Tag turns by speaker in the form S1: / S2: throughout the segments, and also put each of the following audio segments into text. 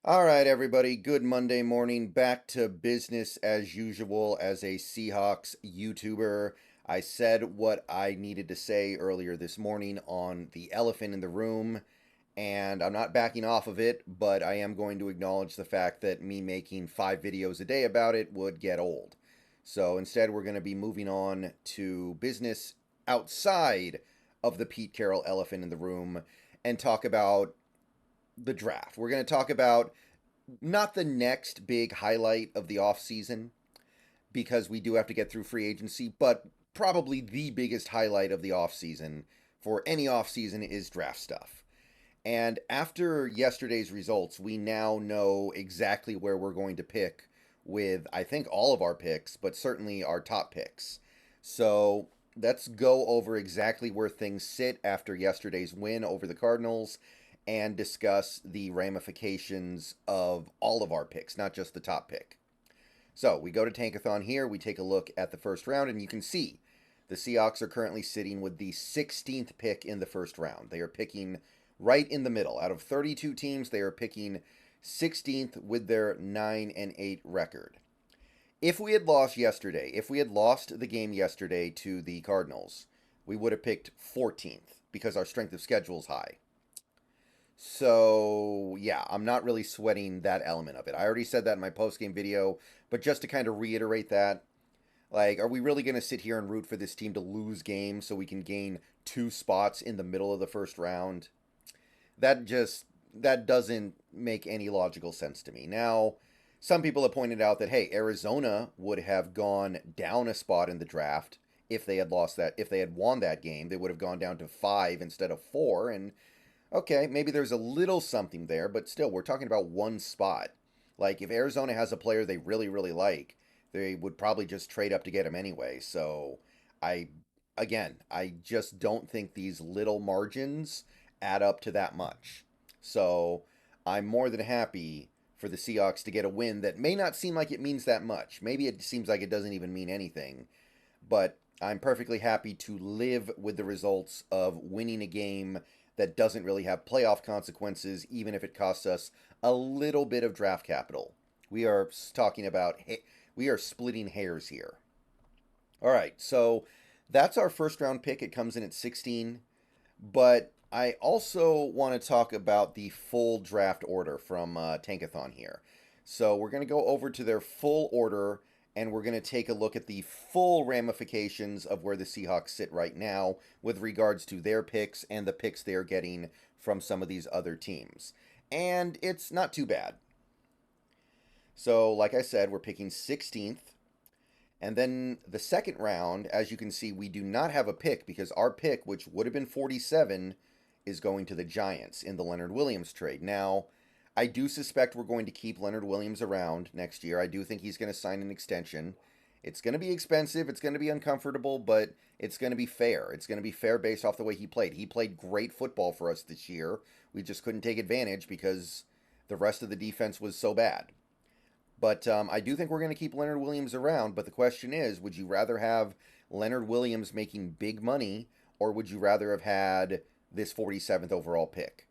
S1: All right, everybody. Good Monday morning. Back to business as usual as a Seahawks YouTuber. I said what I needed to say earlier this morning on the elephant in the room, and I'm not backing off of it, but I am going to acknowledge the fact that me making 5 videos a day about it would get old. So instead, we're going to be moving on to business outside of the Pete Carroll elephant in the room and talk about the draft. We're going to talk about not the next big highlight of the offseason because we do have to get through free agency, but probably the biggest highlight of the offseason for any offseason is draft stuff. And after yesterday's results, we now know exactly where we're going to pick with, I think, all of our picks, but certainly our top picks. So let's go over exactly where things sit after yesterday's win over the Cardinals and discuss the ramifications of all of our picks, not just the top pick. So we go to Tankathon here, we take a look at the first round, and you can see the Seahawks are currently sitting with the 16th pick in the first round. They are picking right in the middle. Out of 32 teams, they are picking 16th with their 9-8 record. If we had lost yesterday, if we had lost the game yesterday to the Cardinals, we would have picked 14th because our strength of schedule is high. So, yeah, I'm not really sweating that element of it. I already said that in my post-game video, but just to kind of reiterate that, like, are we really going to sit here and root for this team to lose games so we can gain 2 spots in the middle of the first round? That doesn't make any logical sense to me. Now, some people have pointed out that, hey, Arizona would have gone down a spot in the draft if they had won that game. They would have gone down to 5 instead of 4, and okay, maybe there's a little something there, but still, we're talking about one spot. Like, if Arizona has a player they really, really like, they would probably just trade up to get him anyway. So, I, I just don't think these little margins add up to that much. So, I'm more than happy for the Seahawks to get a win that may not seem like it means that much. Maybe it seems like it doesn't even mean anything. But I'm perfectly happy to live with the results of winning a game that doesn't really have playoff consequences, even if it costs us a little bit of draft capital. We are talking about, we are splitting hairs here. All right, so that's our first round pick. It comes in at 16. But I also want to talk about the full draft order from Tankathon here. So we're going to go over to their full order and we're going to take a look at the full ramifications of where the Seahawks sit right now with regards to their picks and the picks they are getting from some of these other teams. And it's not too bad. So, like I said, we're picking 16th. And then the second round, as you can see, we do not have a pick because our pick, which would have been 47, is going to the Giants in the Leonard Williams trade. Now, I do suspect we're going to keep Leonard Williams around next year. I do think he's going to sign an extension. It's going to be expensive. It's going to be uncomfortable, but it's going to be fair. It's going to be fair based off the way he played. He played great football for us this year. We just couldn't take advantage because the rest of the defense was so bad. But I do think we're going to keep Leonard Williams around. But the question is, would you rather have Leonard Williams making big money, or would you rather have had this 47th overall pick?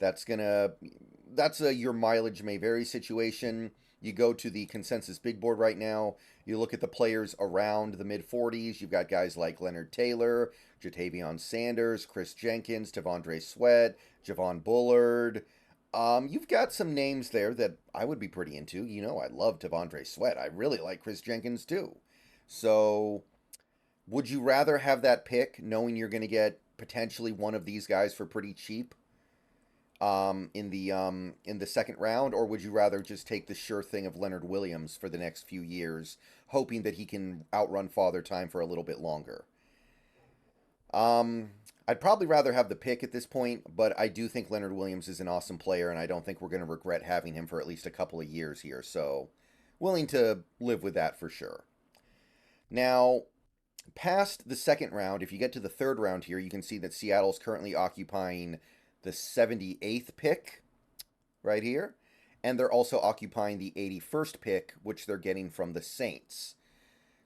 S1: That's a your mileage may vary situation. You go to the consensus big board right now. You look at the players around the mid 40s. You've got guys like Leonard Taylor, Jatavion Sanders, Chris Jenkins, Tavondre Sweat, Javon Bullard. You've got some names there that I would be pretty into. You know, I love Tavondre Sweat. I really like Chris Jenkins too. So, would you rather have that pick knowing you're going to get potentially one of these guys for pretty cheap in the second round, or would you rather just take the sure thing of Leonard Williams for the next few years, hoping that he can outrun Father Time for a little bit longer? I'd probably rather have the pick at this point, but I do think Leonard Williams is an awesome player, and I don't think we're going to regret having him for at least a couple of years here. So, willing to live with that for sure. Now, past the second round, if you get to the third round here, you can see that Seattle's currently occupying the 78th pick right here. And they're also occupying the 81st pick, which they're getting from the Saints.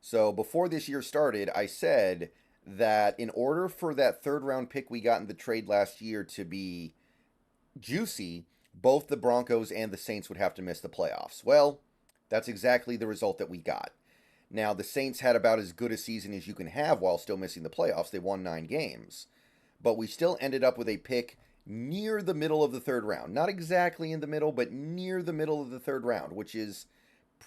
S1: So before this year started, I said that in order for that third round pick we got in the trade last year to be juicy, both the Broncos and the Saints would have to miss the playoffs. Well, that's exactly the result that we got. Now, the Saints had about as good a season as you can have while still missing the playoffs. They won 9 games. But we still ended up with a pick near the middle of the third round. Not exactly in the middle, but near the middle of the third round, which is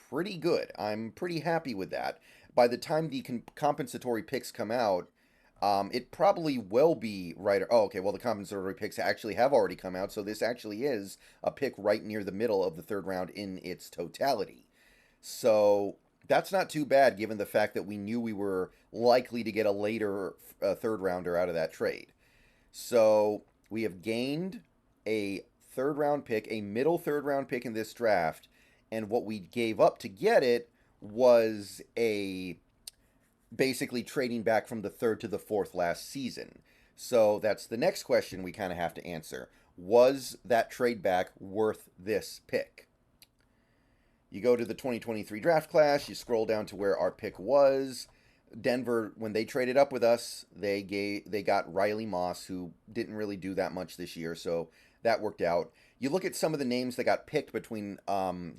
S1: pretty good. I'm pretty happy with that. By the time the compensatory picks come out, it probably will be right. Oh, okay. Well, the compensatory picks actually have already come out, so this actually is a pick right near the middle of the third round in its totality. So that's not too bad given the fact that we knew we were likely to get a later third rounder out of that trade. So we have gained a third round pick, a middle third round pick in this draft, and what we gave up to get it was a basically trading back from the third to the fourth last season. So that's the next question we kind of have to answer. Was that trade back worth this pick? You go to the 2023 draft class, you scroll down to where our pick was. Denver, when they traded up with us, they got Riley Moss, who didn't really do that much this year, so that worked out. You look at some of the names that got picked between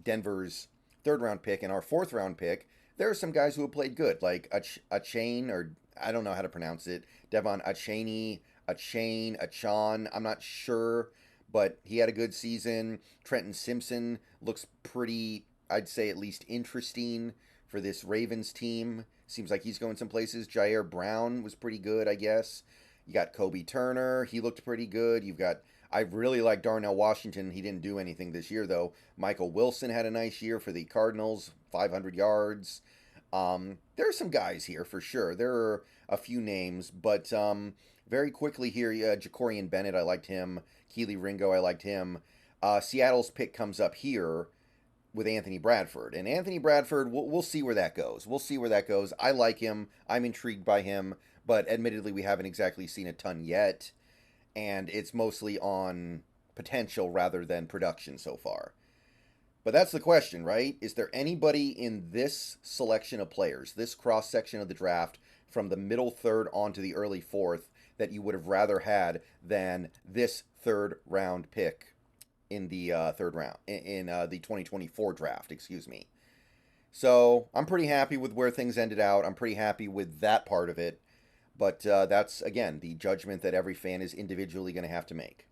S1: Denver's third round pick and our fourth round pick. There are some guys who have played good, like a chain, or I don't know how to pronounce it. Devon Achane, Achan. I'm not sure, but he had a good season. Trenton Simpson looks pretty, I'd say at least interesting for this Ravens team. Seems like he's going some places. Jair Brown was pretty good, I guess. You got Kobe Turner. He looked pretty good. I really like Darnell Washington. He didn't do anything this year, though. Michael Wilson had a nice year for the Cardinals, 500 yards. There are some guys here for sure. There are a few names, but very quickly here, Jacorian Bennett, I liked him. Keely Ringo, I liked him. Seattle's pick comes up here with Anthony Bradford. And Anthony Bradford, we'll see where that goes. We'll see where that goes. I like him. I'm intrigued by him. But admittedly, we haven't exactly seen a ton yet. And it's mostly on potential rather than production so far. But that's the question, right? Is there anybody in this selection of players, this cross-section of the draft, from the middle third on to the early fourth, that you would have rather had than this third round pick in the third round, in the 2024 draft, excuse me. So I'm pretty happy with where things ended out. I'm pretty happy with that part of it. But that's, again, the judgment that every fan is individually going to have to make.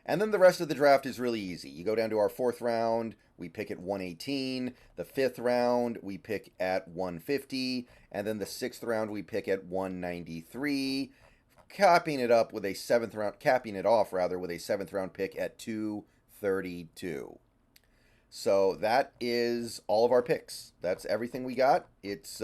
S1: And then the rest of the draft is really easy. You go down to our fourth round, we pick at 118. The fifth round, we pick at 150. And then the sixth round, we pick at 193. Capping it off with a seventh round pick at 232. So that is all of our picks. That's everything we got. It's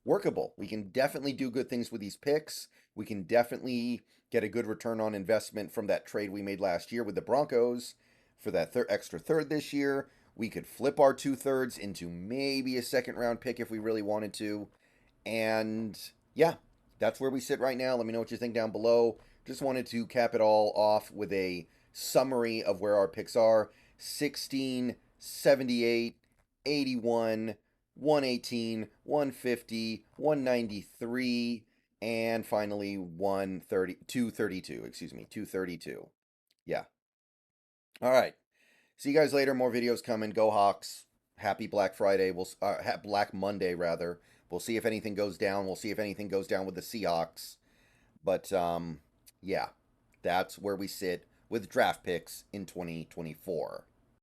S1: workable. We can definitely do good things with these picks. We can definitely get a good return on investment from that trade we made last year with the Broncos for that extra third this year. We could flip our 2/3 into maybe a second round pick if we really wanted to. And yeah, that's where we sit right now. Let me know what you think down below. Just wanted to cap it all off with a summary of where our picks are. 16, 78, 81, 118, 150, 193, and finally 232, excuse me, 232. Yeah. All right. See you guys later. More videos coming. Go Hawks. Happy Black Friday. Black Monday rather. We'll see if anything goes down. We'll see if anything goes down with the Seahawks. But yeah, that's where we sit with draft picks in 2024.